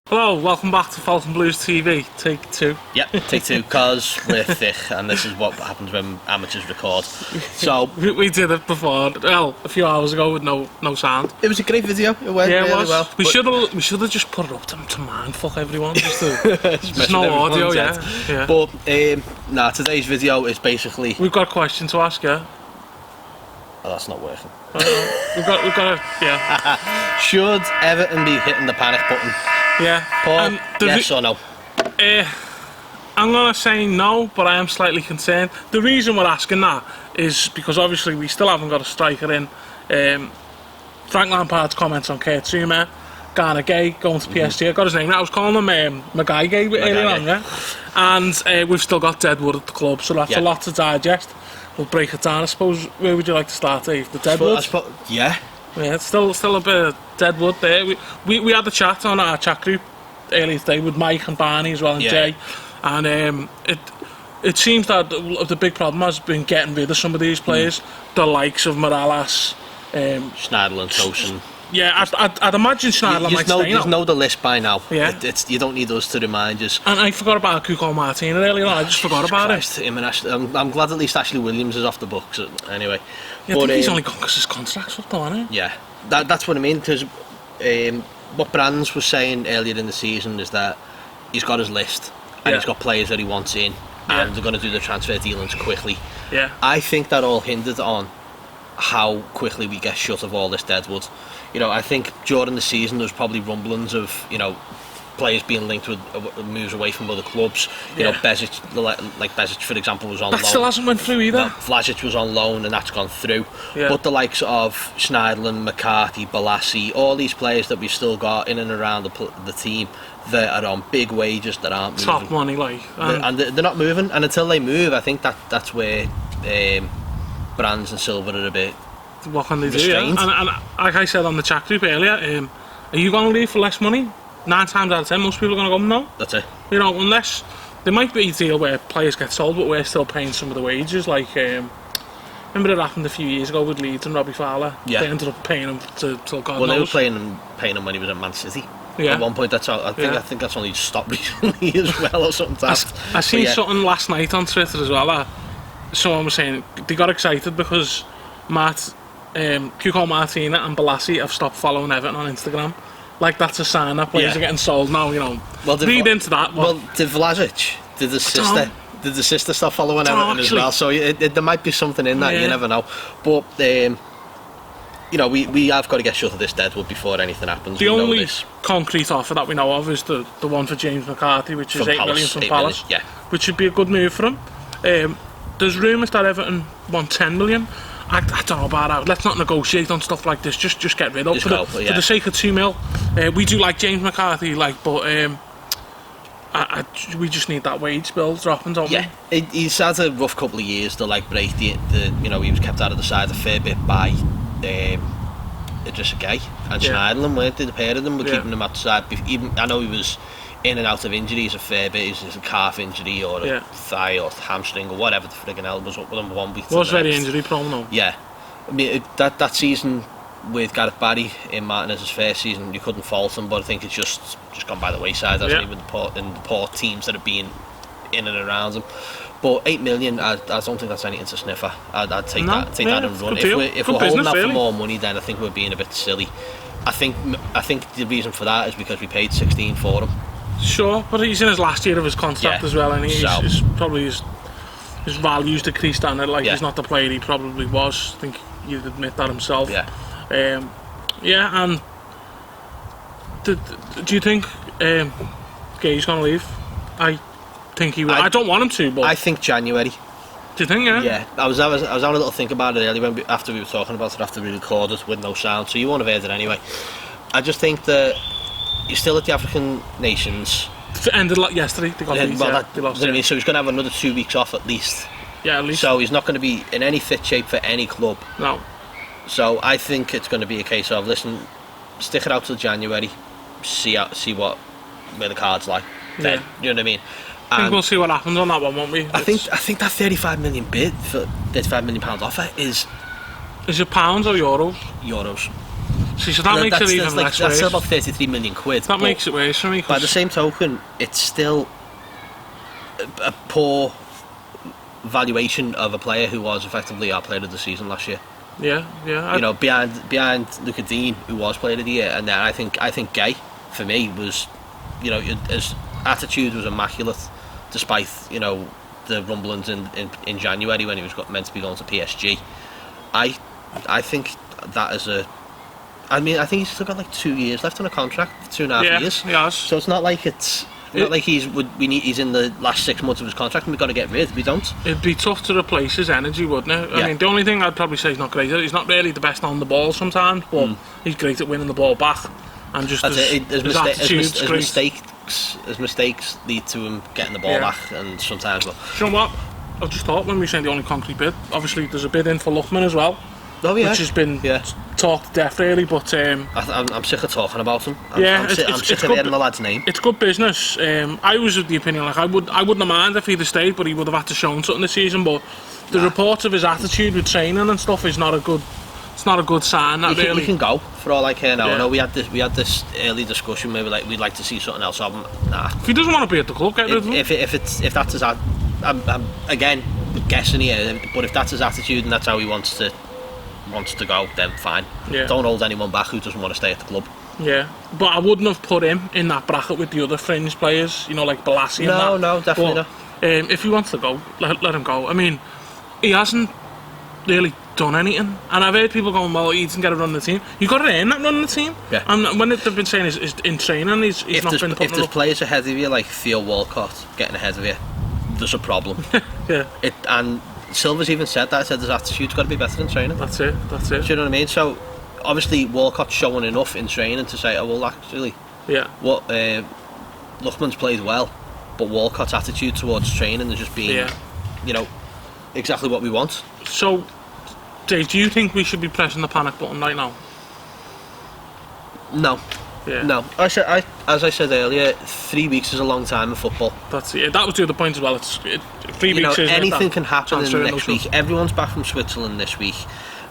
Hello, welcome back to Falcon Blues TV, take two. Yep, take two, because we're thick, and this is what happens when amateurs record. So we did it before, well, a few hours ago with no sound. it was a great video. It went really well. We should have just put it up to mindfuck everyone. There's no audio, yeah. But today's video is basically. We've got a question to ask, yeah. Oh, that's not working. We've got yeah. Should Everton be hitting the panic button? Yeah. Paul, yes or no? I'm going to say no, but I am slightly concerned. The reason we're asking that is because obviously we still haven't got a striker in. Frank Lampard's comments on Kurt Zouma, Garner Gay going to PSG. I got his name right. I was calling him Magai Gay earlier on, yeah. And we've still got Deadwood at the club, so that's a lot to digest. We'll break it down. I suppose, where would you like to start, Dave? The Deadwood? Yeah, it's still a bit of Deadwood there. We had a chat on our chat group earlier today with Mike and Barney as well, and Jay, and it seems that the big problem has been getting rid of some of these players, the likes of Morales, Schneiderlin and Tosin. Yeah, I'd imagine Schneiderlin might stay now. You know the list by now. Yeah. You don't need us to remind us. And I forgot about Cuco Martina earlier on. I just forgot about it. I'm glad at least Ashley Williams is off the books anyway. Yeah, I think he's only gone because his contract's up though, isn't he? Yeah, that's what I mean, because what Brands was saying earlier in the season is that he's got his list and he's got players that he wants in, and they're going to do the transfer dealings quickly. Yeah. I think that all hindered on how quickly we get shut of all this Deadwood. You know, I think during the season there's probably rumblings of, you know, players being linked with moves away from other clubs. You know, Bezic, like Bezic for example, was on loan. That still hasn't went through either. No, Vlasic was on loan and that's gone through. Yeah. But the likes of Schneiderlin, McCarthy, Balassi, all these players that we've still got in and around the team that are on big wages that aren't moving. Top money, like. And they're not moving, and until they move, I think that's where Brands and Silver are a bit. What can they restrained. do? Yeah? And like I said on the chat group earlier, are you going to leave for less money? 9 times out of 10, most people are going to go no. That's it. You know, unless there might be a deal where players get sold, but we're still paying some of the wages. Like, remember it happened a few years ago with Leeds and Robbie Fowler. Yeah. They ended up paying him till God knows. Well, they were paying him when he was at Man City. Yeah. At one point, that's all. I think that's only stopped recently as well, or something. I seen something last night on Twitter as well. Someone was saying they got excited because Cuco Martina and Balassi have stopped following Everton on Instagram. Like, that's a sign that players are getting sold now, you know. Well, read into that. Well, did Vlasic, did the sister stop following Everton as well? So there might be something in that, you never know. But, you know, we have got to get shut of this Deadwood before anything happens. The only concrete offer that we know of is the one for James McCarthy, which is 8 million from Palace, which would be a good move for him. There's rumours that Everton want 10 million. I don't know about that. Let's not negotiate on stuff like this. Just get rid of it. For the sake of 2 mil. We do like James McCarthy, but we just need that wage bill dropping, don't we? Yeah, he's had a rough couple of years to break the you know, he was kept out of the side a fair bit by Idrissa Gueye and Schneiderlin, weren't they? The pair of them were keeping him outside. Even I know he was in and out of injuries a fair bit. It's a calf injury or a thigh or hamstring or whatever the friggin' hell was up with him 1 week. Was very injury prone though. Yeah, I mean that season with Gareth Barry in Martinez's first season, you couldn't fault him, but I think it's just gone by the wayside, hasn't it, with the poor teams that have been in and around him. But 8 million, I don't think that's anything to sniff at. I'd take that and run. If we're holding that for more money, then I think we're being a bit silly. I think the reason for that is because we paid 16 for him. Sure, but he's in his last year of his contract as well, and he's probably his value's decreased on it. Like, he's not the player he probably was. I think you'd admit that himself. Yeah. And do you think Gay's gonna leave? I think he will. I don't want him to, but I think January. Do you think? Yeah. I was having a little think about it earlier after we were talking about it after we recorded with no sound, so you won't have heard it anyway. I just think that you're still at the African Nations. It ended yesterday. They lost. I mean, so he's going to have another 2 weeks off at least. Yeah, at least. So he's not going to be in any fit shape for any club. No. So I think it's going to be a case of, listen, stick it out till January, see where the cards lie. Then, you know what I mean? I think we'll see what happens on that one, won't we? I think that 35 million bid for £35 million offer is it pounds or euros? Euros. See, so that makes it even less That's worse. still about 33 million quid. That makes it worse for me. By the same token, it's still a poor valuation of a player who was effectively our player of the season last year. Yeah. You know, behind Luca Dean, who was player of the year, and then I think Gay, for me, was, you know, his attitude was immaculate, despite, you know, the rumblings in January when he was meant to be going to PSG. I think that is I think he's still got like 2 years left on a contract, 2.5 years. Yeah, So it's not like not like he's in the last 6 months of his contract and we've got to get rid. We don't. It'd be tough to replace his energy, wouldn't it? Yeah. I mean, the only thing I'd probably say he's not great at, he's not really the best on the ball sometimes, but he's great at winning the ball back. And just his attitude's great. His mistakes lead to him getting the ball back, and sometimes. Do you know what? I've just thought when we were saying the only concrete bid, obviously there's a bid in for Luckman as well. Oh, yeah. Which has been talked to death really, but I'm sick of talking about him. I'm sick of hearing the lad's name. It's good business. I was of the opinion I wouldn't have minded if he'd have stayed, but he would have had to shown something this season. But the reports of his attitude with training and stuff is not a good. It's not a good sign. That He can go for all I care now. I know we had this early discussion where we'd like to see something else of him. Nah. If he doesn't want to be at the club, get rid of him. If that's his I'm again guessing here, but if that's his attitude and that's how he wants to go, then fine. Yeah. Don't hold anyone back who doesn't want to stay at the club. Yeah, but I wouldn't have put him in that bracket with the other fringe players, you know, like Balassi and that. No, definitely not. If he wants to go, let him go. I mean, he hasn't really done anything, and I've heard people going, well, he didn't get a run in the team. You got to earn that run in the team. Yeah. And when they've been saying is in training, he's not been putting if there's players ahead of you like Theo Walcott getting ahead of you, there's a problem. Yeah. And Silva's even said that. He said his attitude's got to be better in training. That's it. Do you know what I mean? So obviously Walcott's showing enough in training to say, oh well, actually, what Luckman's played well, but Walcott's attitude towards training is just being, you know, exactly what we want. So, Dave, do you think we should be pressing the panic button right now? No. Yeah. No. As I said earlier, 3 weeks is a long time in football. That's it. That was the other point as well. 3 weeks is anything can happen in the next week. Everyone's back from Switzerland this week.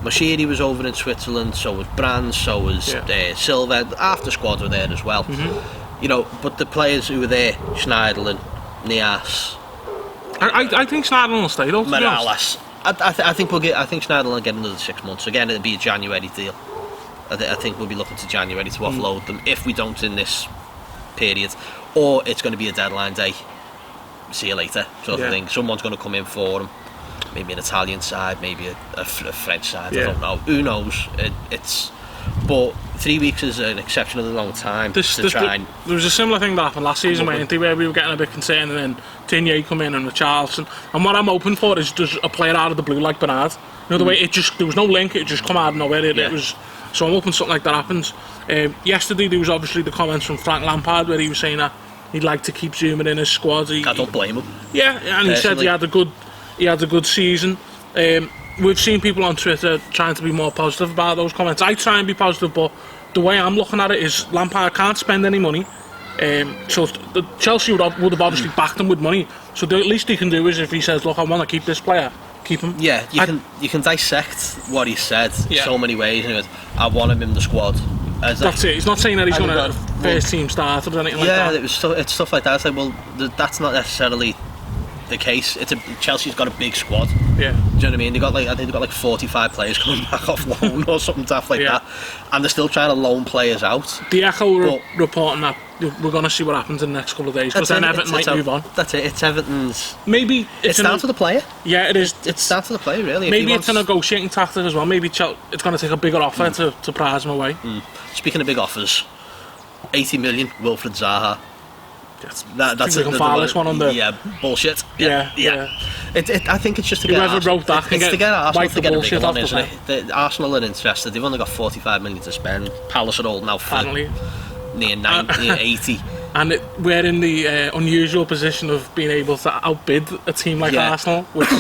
Mashiri was over in Switzerland, so was Brands, so was Silva. Half the squad were there as well. Mm-hmm. You know, but the players who were there, Schneiderlin, Nias. I think Schneiderlin will stay though. Morales. I think Schneiderlin will get another 6 months. Again, it'll be a January deal. I think we'll be looking to January to offload them if we don't in this period, or it's going to be a deadline day. See you later, sort of thing. Someone's going to come in for them. Maybe an Italian side, maybe a French side. I don't know. Who knows? But 3 weeks is an exceptionally long time to try. There was a similar thing that happened last season, where we were getting a bit concerned, and then Tinier come in and Richarlison. And what I'm hoping for is just a player out of the blue like Bernard. You know, the way there was no link, it just come out of nowhere. It was. So I'm hoping something like that happens. Yesterday there was obviously the comments from Frank Lampard where he was saying that he'd like to keep Zuma in his squad. I don't blame him. Yeah, and he said he had a good season. We've seen people on Twitter trying to be more positive about those comments. I try and be positive, but the way I'm looking at it is Lampard can't spend any money. So Chelsea would have obviously backed him with money. So the least he can do is if he says, look, I want to keep this player, keep him. Yeah, you can dissect what he said so many ways. And he goes, I want him in the squad. That's it. He's not saying that he's going to first team start or anything like that. Yeah, it's stuff like that. It's like, well, that's not necessarily the case. Chelsea's got a big squad. Yeah. Do you know what I mean? I think they've got like 45 players coming back off loan or something daft like that, and they're still trying to loan players out. The Echo reporting that we're going to see what happens in the next couple of days, because then Everton might move on. That's it. It's Everton's. Maybe it's down to the player. Yeah, it is. It's down to the player, really. Maybe it's a negotiating tactic as well. Maybe it's going to take a bigger offer to prize him away. Speaking of big offers, 80 million, Wilfred Zaha. That's a one on the bullshit. Yeah. I think it's just to get Arsenal to get a big one, isn't it? Arsenal are interested. They've only got 45 million to spend. Palace are all now near 80. And we're in the unusual position of being able to outbid a team like Arsenal. Which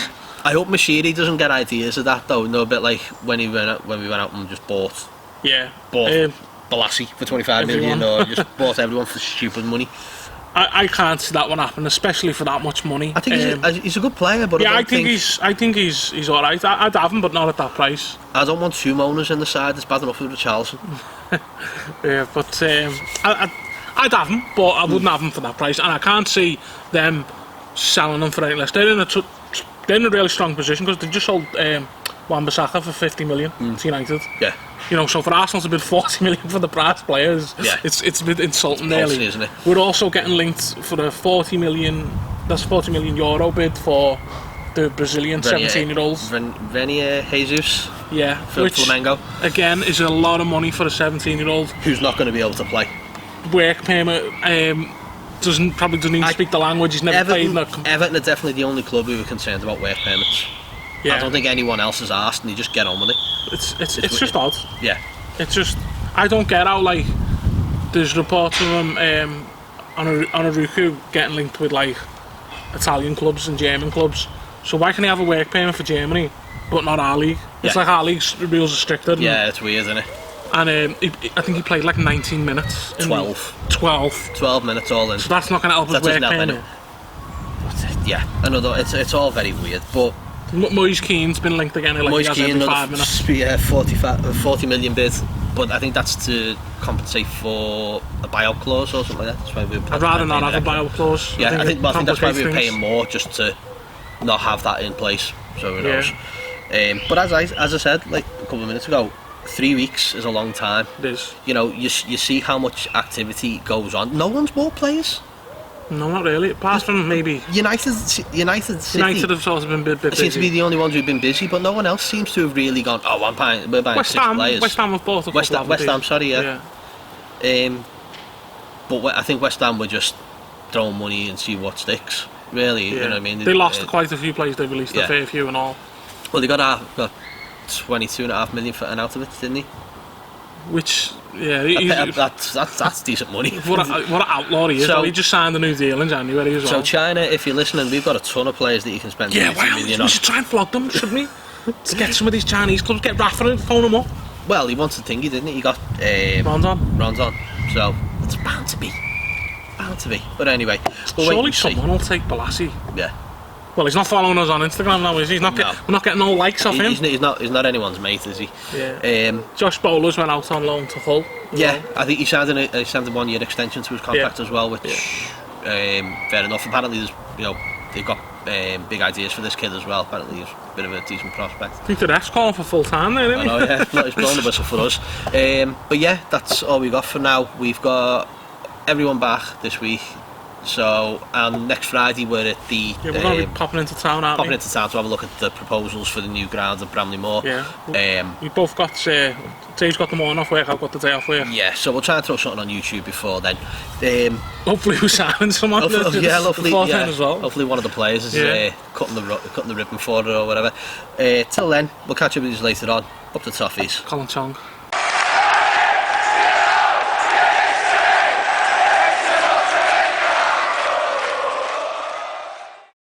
I hope Mashiri doesn't get ideas of that though. No, a bit like when we went out and just bought Balassi for 25 million, or just bought everyone for stupid money. I can't see that one happen, especially for that much money. I think he's a good player, but yeah, I think he's all right. I'd have him, but not at that price. I don't want two Monas in the side. It's bad enough with Richarlison. Yeah, but I'd have him, but I wouldn't have him for that price, and I can't see them selling him for any less. They're in a really strong position because they just sold Wan-Bissaka for 50 million to United. Yeah. You know, so for Arsenal to bid 40 million for the price players, it's a bit insulting, really. Isn't it? We're also getting linked for a 40 million. That's 40 million euro bid for the Brazilian 17-year-old. Renier Jesus. Yeah, For Flamengo. Again, is a lot of money for a 17-year-old Who's not going to be able to play. Work permit. Probably doesn't even speak the language. He's never played in Everton are definitely the only club who are concerned about work permits. Yeah. I don't think anyone else has asked, and they just get on with it. It's just odd. Yeah. It's just, I don't get how, like, there's reports of him on a Ruku getting linked with, like, Italian clubs and German clubs. So why can he have a work permit for Germany but not our league? It's like our league's rules are stricter. Yeah, it's weird, isn't it? And I think he played like 19 minutes. 12 minutes all in. So that's not going to help his work permit. Yeah, I know, it's all very weird, but Moise Keane's been linked again. Like Moise Keane, every 5 minutes. Yeah, 40 million bid, but I think that's to compensate for a buyout clause or something like that. That's why I'd rather not have a buyout clause. Yeah, I think that's why we're paying more, just to not have that in place. So who knows? But as I said, like a couple of minutes ago, 3 weeks is a long time. It is. You know, you see how much activity goes on. No one's bought players. No, not really. Apart from maybe United City. United have sort of been a bit busy. Seem to be the only ones who've been busy, but no one else seems to have really gone, we're buying West 6 players. West Ham have bought a couple West Ham, sorry, yeah. But I think West Ham were just throwing money and see what sticks, really. You know what I mean? They lost quite a few players. They released a fair few and all. Well, they got 22.5 million for an out of it, didn't he? Which, that's decent money. What an outlaw he is. So, he just signed a new deal in January as well. So China, if you're listening, we've got a ton of players that you can spend 20 million on. We should try and flog them, shouldn't we? To get some of these Chinese clubs, get Rafa and phone them up. Well, he wanted thingy, didn't he? He got Rondon. So it's bound to be. But anyway, surely someone will take Balassi. Yeah. Well, he's not following us on Instagram now, is he? We're not getting no likes off him. He's not anyone's mate, is he? Yeah. Josh Bowlers went out on loan to Hull. Yeah, I think he signed a 1-year extension to his contract as well, which fair enough. Apparently, they've got big ideas for this kid as well. Apparently, he's a bit of a decent prospect. I think the ref's calling for full time there, isn't he? I know, yeah. He's blowing the whistle for us. But yeah, that's all we got for now. We've got everyone back this week. So, next Friday we're at the... Yeah, we're going to be popping into town, aren't we? Popping into town to have a look at the proposals for the new ground at Bramley Moor. Yeah. We both got... Dave's got the morning off work, I've got the day off work. Yeah, so we'll try and throw something on YouTube before then. Hopefully we're signing someone. Hopefully as well. Hopefully one of the players is cutting the ribbon for it or whatever. Till then, we'll catch up with you later on. Up the toffees. Colin Chong.